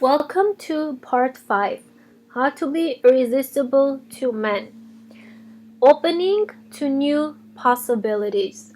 Welcome to part 5, How to be Irresistible to Men. Opening to New Possibilities.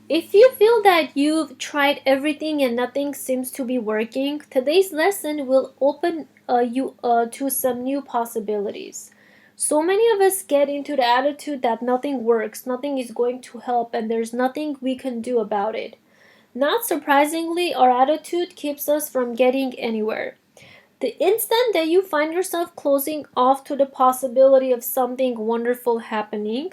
If you feel that you've tried everything and nothing seems to be working, today's lesson will open you to some new possibilities. So many of us get into the attitude that nothing works, nothing is going to help, and there's nothing we can do about it. Not surprisingly, our attitude keeps us from getting anywhere. The instant that you find yourself closing off to the possibility of something wonderful happening,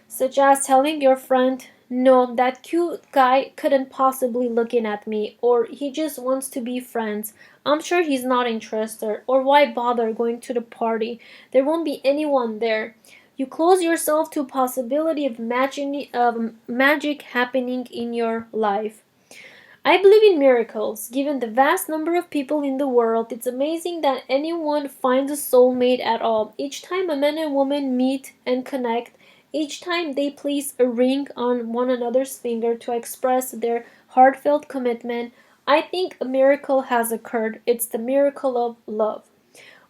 such as telling your friend, no, that cute guy couldn't possibly looking at me, or he just wants to be friends. I'm sure he's not interested, or why bother going to the party? There won't be anyone there. You close yourself to possibility of magic happening in your life. I believe in miracles. Given the vast number of people in the world, it's amazing that anyone finds a soulmate at all. Each time a man and woman meet and connect, each time they place a ring on one another's finger to express their heartfelt commitment, I think a miracle has occurred. It's the miracle of love.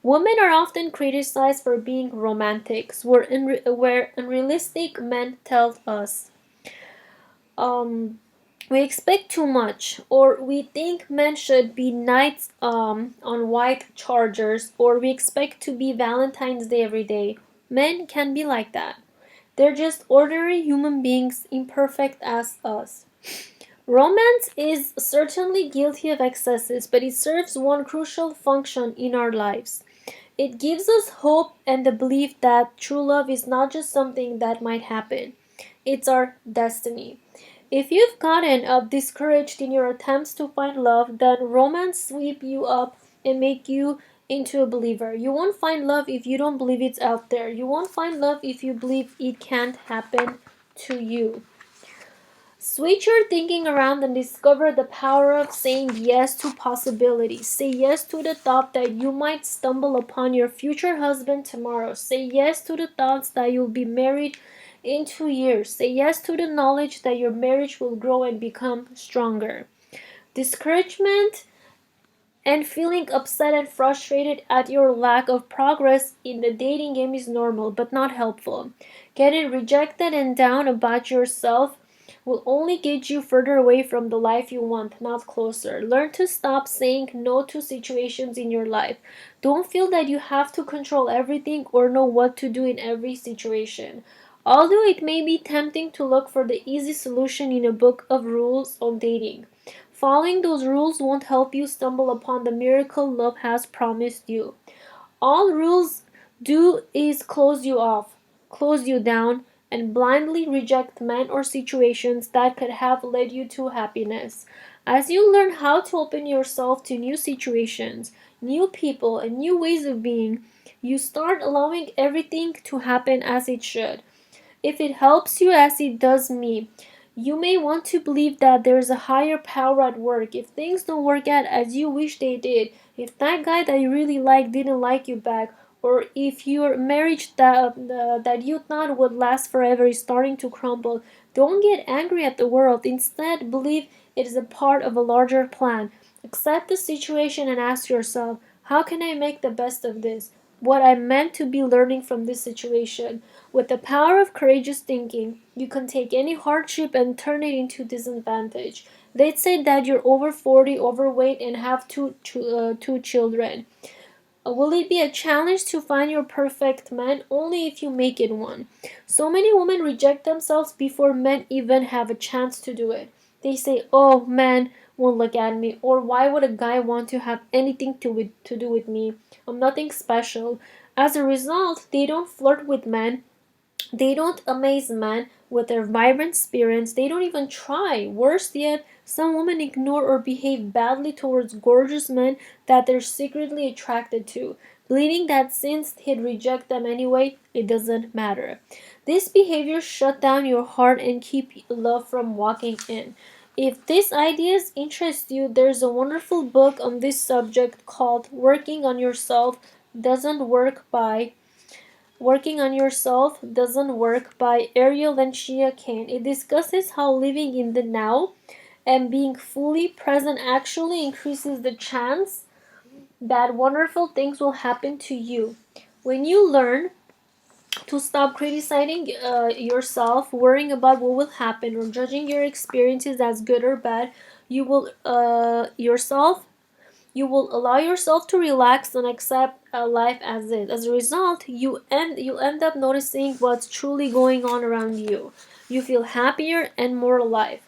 Women are often criticized for being romantics, where unrealistic men tell us. Um, we expect too much, or we think men should be knights on white chargers, or we expect to be Valentine's Day every day. Men can be like that. They're just ordinary human beings, imperfect as us. Romance is certainly guilty of excesses, but it serves one crucial function in our lives. It gives us hope and the belief that true love is not just something that might happen, it's our destiny. If you've gotten discouraged in your attempts to find love, then romance sweep you up and make you into a believer. You won't find love if you don't believe it's out there. You won't find love if you believe it can't happen to you. Switch your thinking around and discover the power of saying yes to possibilities. Say yes to the thought that you might stumble upon your future husband tomorrow. Say yes to the thoughts that you'll be married in 2 years. Say yes to the knowledge that your marriage will grow and become stronger. Discouragement and feeling upset and frustrated at your lack of progress in the dating game is normal but not helpful. Getting rejected and down about yourself will only get you further away from the life you want, not closer. Learn to stop saying no to situations in your life. Don't feel that you have to control everything or know what to do in every situation. Although it may be tempting to look for the easy solution in a book of rules on dating, following those rules won't help you stumble upon the miracle love has promised you. All rules do is close you off, close you down, and blindly reject men or situations that could have led you to happiness. As you learn how to open yourself to new situations, new people, and new ways of being, you start allowing everything to happen as it should. If it helps you as it does me, you may want to believe that there is a higher power at work. If things don't work out as you wish they did, if that guy that you really like didn't like you back, or if your marriage that you thought would last forever is starting to crumble, don't get angry at the world. Instead, believe it is a part of a larger plan. Accept the situation and ask yourself, how can I make the best of this? What I meant to be learning from this situation. With the power of courageous thinking, you can take any hardship and turn it into disadvantage. Let's say that you're over 40, overweight, and have two children. Will it be a challenge to find your perfect man? Only if you make it one. So many women reject themselves before men even have a chance to do it. They say, oh, man won't look at me, or why would a guy want to have anything to do with me? I'm nothing special. As a result, they don't flirt with men, they don't amaze men with their vibrant spirits. They don't even try. Worse yet, some women ignore or behave badly towards gorgeous men that they're secretly attracted to, believing that since he'd reject them anyway, it doesn't matter. This behavior shut down your heart and keep love from walking in. If these ideas interest you, there's a wonderful book on this subject called Doesn't Work by Working on Yourself Doesn't Work by Ariel and Shia Kane. It discusses how living in the now and being fully present actually increases the chance that wonderful things will happen to you. When you learn to stop criticizing yourself, worrying about what will happen, or judging your experiences as good or bad, you will you will allow yourself to relax and accept life as is. As a result, you'll end up noticing what's truly going on around you. You feel happier and more alive.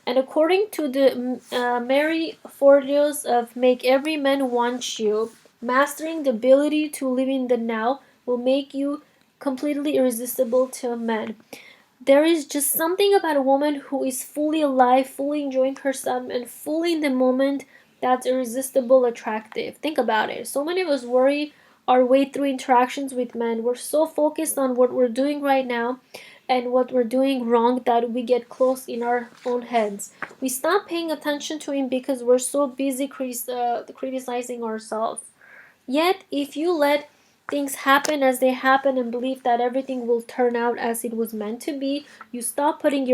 And according to the Mary Forleos of Make Every Man Want You, mastering the ability to live in the now will make you completely irresistible to a man. There is just something about a woman who is fully alive, fully enjoying herself, and fully in the moment that's irresistible attractive. Think about it. So many of us worry our way through interactions with men. We're so focused on what we're doing right now and what we're doing wrong that we get close in our own heads. We stop paying attention to him because we're so busy criticizing ourselves. Yet, if you let things happen as they happen and believe that everything will turn out as it was meant to be, you stop putting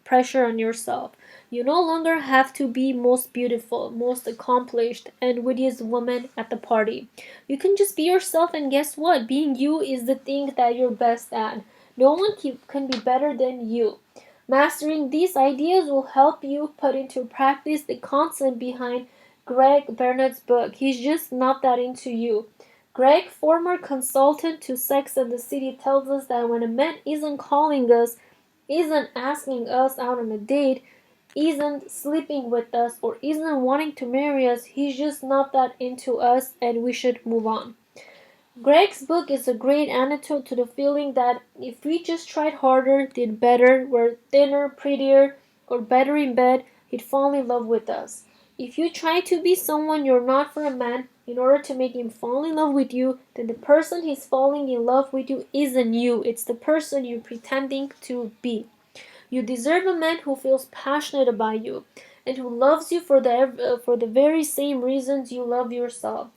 pressure on yourself. You no longer have to be most beautiful, most accomplished, and wittiest woman at the party. You can just be yourself, and guess what? Being you is the thing that you're best at. No one can be better than you. Mastering these ideas will help you put into practice the concept behind Greg Burnett's book. He's just not that into you. Greg, former consultant to Sex and the City, tells us that when a man isn't calling us, isn't asking us out on a date, isn't sleeping with us, or isn't wanting to marry us, he's just not that into us and we should move on. Greg's book is a great antidote to the feeling that if we just tried harder, did better, were thinner, prettier, or better in bed, he'd fall in love with us. If you try to be someone you're not for a man in order to make him fall in love with you, then the person he's falling in love with you isn't you, it's the person you're pretending to be. You deserve a man who feels passionate about you and who loves you for the very same reasons you love yourself.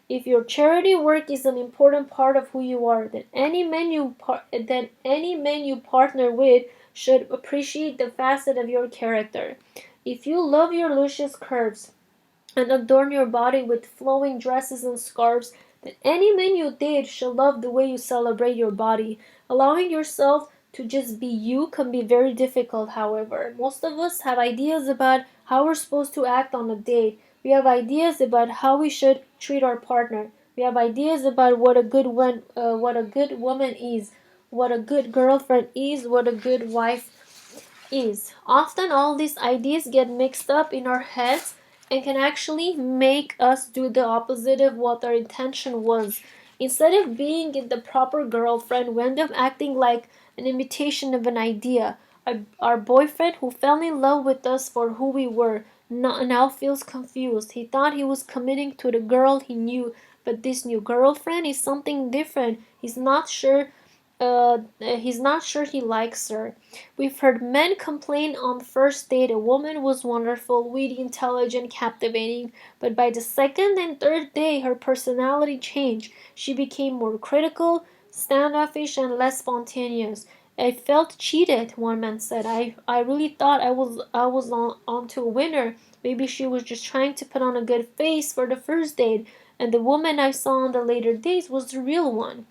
If your charity work is an important part of who you are, then any man you partner with should appreciate the facet of your character. If you love your luscious curves and adorn your body with flowing dresses and scarves, then any man you date should love the way you celebrate your body. Allowing yourself to just be you can be very difficult, however. Most of us have ideas about how we're supposed to act on a date. We have ideas about how we should treat our partner. We have ideas about what a good woman is, what a good girlfriend is, what a good wife is. Often all these ideas get mixed up in our heads and can actually make us do the opposite of what our intention was. Instead of being the proper girlfriend, we end up acting like an imitation of an idea. Our boyfriend who fell in love with us for who we were now feels confused. He thought he was committing to the girl he knew, but this new girlfriend is something different. He's not sure he likes her. We've heard men complain on the first date a woman was wonderful, witty, intelligent, captivating, but by the second and third day her personality changed. She became more critical, standoffish, and less spontaneous. I felt cheated, one man said. I really thought I was onto a winner. Maybe she was just trying to put on a good face for the first date, and the woman I saw on the later days was the real one.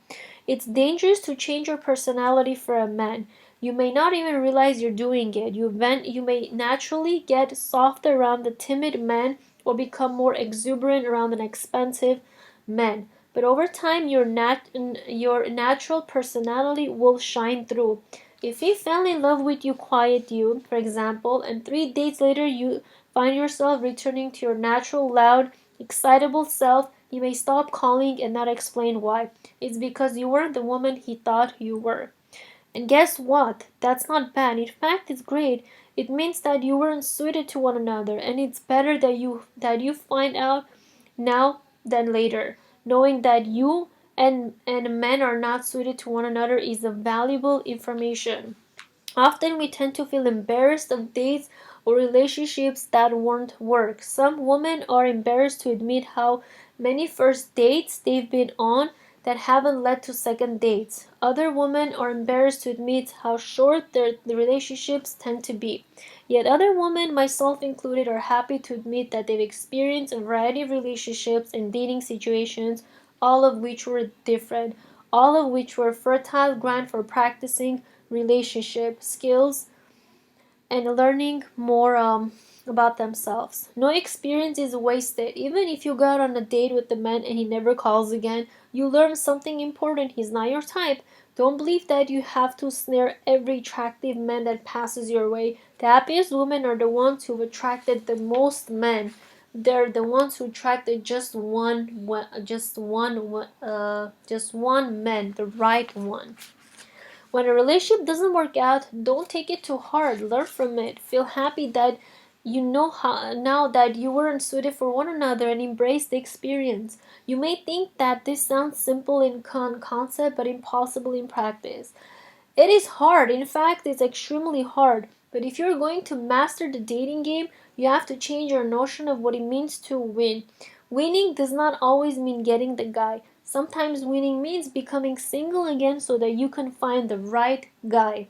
It's dangerous to change your personality for a man. You may not even realize you're doing it. You may naturally get softer around the timid man or become more exuberant around an expensive man. But over time, your natural personality will shine through. If he fell in love with you, quiet you, for example, and 3 days later you find yourself returning to your natural, loud, excitable self, you may stop calling and not explain why. It's because you weren't the woman he thought you were. And guess what? That's not bad. In fact, it's great. It means that you weren't suited to one another, and it's better that you find out now than later. Knowing that you and men are not suited to one another is a valuable information. Often we tend to feel embarrassed of dates or relationships that won't work. Some women are embarrassed to admit how many first dates they've been on that haven't led to second dates. Other women are embarrassed to admit how short their relationships tend to be. Yet other women, myself included, are happy to admit that they've experienced a variety of relationships and dating situations, all of which were different, all of which were fertile ground for practicing relationship skills and learning more about themselves. No experience is wasted. Even if you go out on a date with the man and he never calls again, you learn something important. He's not your type. Don't believe that you have to snare every attractive man that passes your way. The happiest women are the ones who've attracted the most men. They're the ones who attracted just one man, the right one. When a relationship doesn't work out, don't take it too hard. Learn from it. Feel happy that you know how, now that you weren't suited for one another, and embrace the experience. You may think that this sounds simple in concept but impossible in practice. It is hard. In fact, it's extremely hard. But if you're going to master the dating game, you have to change your notion of what it means to win. Winning does not always mean getting the guy. Sometimes winning means becoming single again so that you can find the right guy.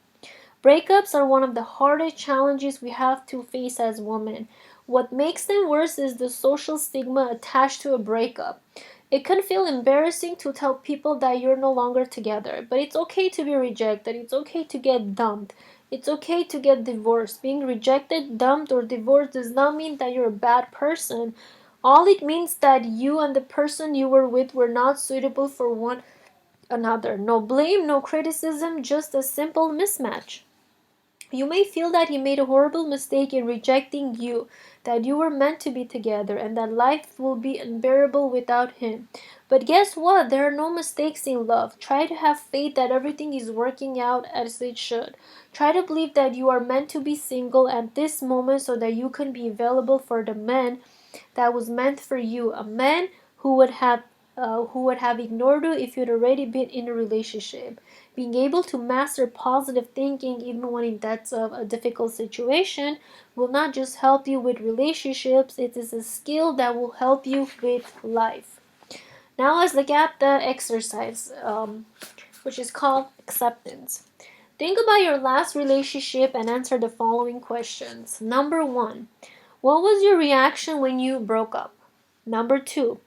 Breakups are one of the hardest challenges we have to face as women. What makes them worse is the social stigma attached to a breakup. It can feel embarrassing to tell people that you're no longer together, but it's okay to be rejected. It's okay to get dumped. It's okay to get divorced. Being rejected, dumped, or divorced does not mean that you're a bad person. All it means that you and the person you were with were not suitable for one another. No blame, no criticism, just a simple mismatch. You may feel that he made a horrible mistake in rejecting you, that you were meant to be together, and that life will be unbearable without him. But guess what? There are no mistakes in love. Try to have faith that everything is working out as it should. Try to believe that you are meant to be single at this moment so that you can be available for the man that was meant for you, a man who would have ignored you if you'd already been in a relationship. Being able to master positive thinking even when in depths of a difficult situation will not just help you with relationships, it is a skill that will help you with life. Now let's look at the exercise, which is called acceptance. Think about your last relationship and answer the following questions. Number 1. What was your reaction when you broke up? Number 2.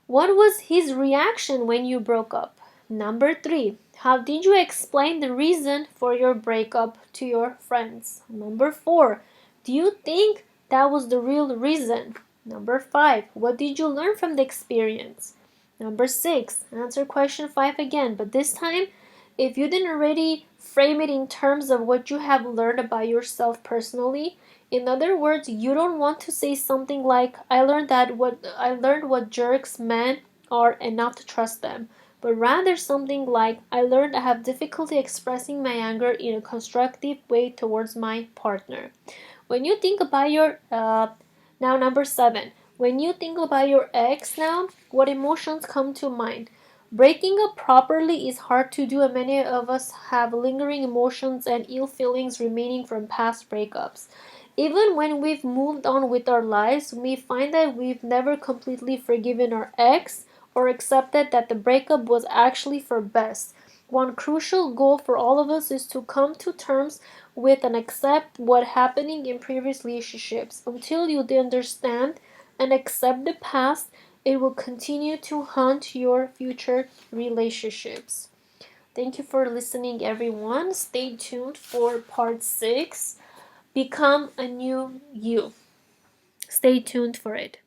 What was his reaction when you broke up? Number 3. How did you explain the reason for your breakup to your friends? Number 4. Do you think that was the real reason? Number 5. What did you learn from the experience? Number 6. Answer question 5 again, but this time, if you didn't already frame it in terms of what you have learned about yourself personally, in other words, you don't want to say something like, I learned what jerks men are and not to trust them, but rather something like, I learned I have difficulty expressing my anger in a constructive way towards my partner. When you think about now number 7, when you think about your ex now, what emotions come to mind? Breaking up properly is hard to do, and many of us have lingering emotions and ill feelings remaining from past breakups. Even when we've moved on with our lives, we find that we've never completely forgiven our ex or accepted that the breakup was actually for best. One crucial goal for all of us is to come to terms with and accept what happening in previous relationships. Until you understand and accept the past, it will continue to haunt your future relationships. Thank you for listening, everyone. Stay tuned for part 6. Become a new you. Stay tuned for it.